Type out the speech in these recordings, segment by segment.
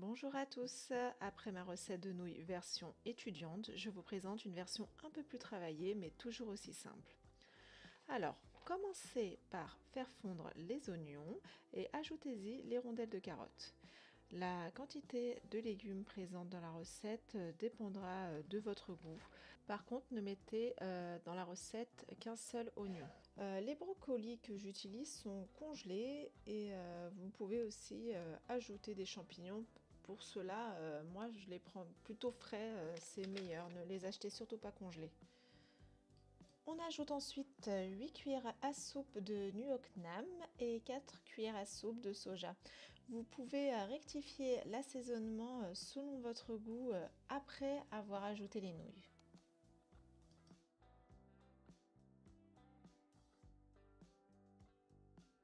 Bonjour à tous, après ma recette de nouilles version étudiante, je vous présente une version un peu plus travaillée mais toujours aussi simple. Alors, commencez par faire fondre les oignons et ajoutez-y les rondelles de carottes. La quantité de légumes présente dans la recette dépendra de votre goût. Par contre, ne mettez dans la recette qu'un seul oignon. Les brocolis que j'utilise sont congelés et vous pouvez aussi ajouter des champignons. Pour cela, moi je les prends plutôt frais, c'est meilleur, ne les achetez surtout pas congelés. On ajoute ensuite 8 cuillères à soupe de nuoc nam et 4 cuillères à soupe de soja. Vous pouvez rectifier l'assaisonnement selon votre goût après avoir ajouté les nouilles.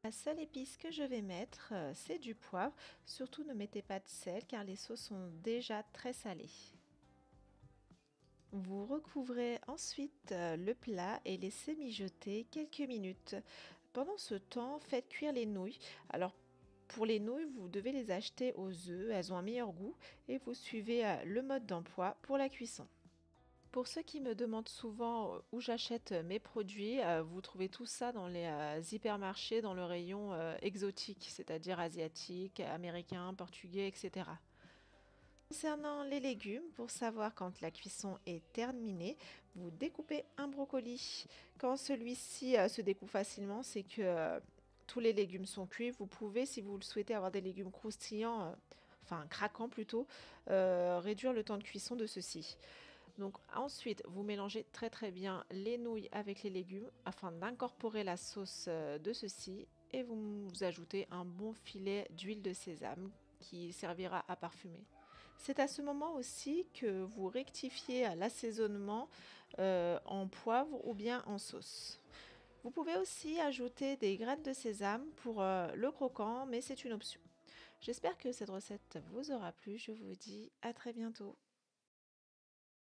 La seule épice que je vais mettre, c'est du poivre. Surtout ne mettez pas de sel car les sauces sont déjà très salées. Vous recouvrez ensuite le plat et laissez mijoter quelques minutes. Pendant ce temps, faites cuire les nouilles. Alors pour les nouilles, vous devez les acheter aux œufs, elles ont un meilleur goût et vous suivez le mode d'emploi pour la cuisson. Pour ceux qui me demandent souvent où j'achète mes produits, vous trouvez tout ça dans les hypermarchés, dans le rayon exotique, c'est-à-dire asiatique, américain, portugais, etc. Concernant les légumes, pour savoir quand la cuisson est terminée, vous découpez un brocoli. Quand celui-ci se découpe facilement, c'est que tous les légumes sont cuits. Vous pouvez, si vous le souhaitez, avoir des légumes croustillants, enfin craquants plutôt, réduire le temps de cuisson de ceux-ci. Donc ensuite, vous mélangez très bien les nouilles avec les légumes afin d'incorporer la sauce de ceux-ci et vous ajoutez un bon filet d'huile de sésame qui servira à parfumer. C'est à ce moment aussi que vous rectifiez l'assaisonnement en poivre ou bien en sauce. Vous pouvez aussi ajouter des graines de sésame pour le croquant, mais c'est une option. J'espère que cette recette vous aura plu. Je vous dis à très bientôt.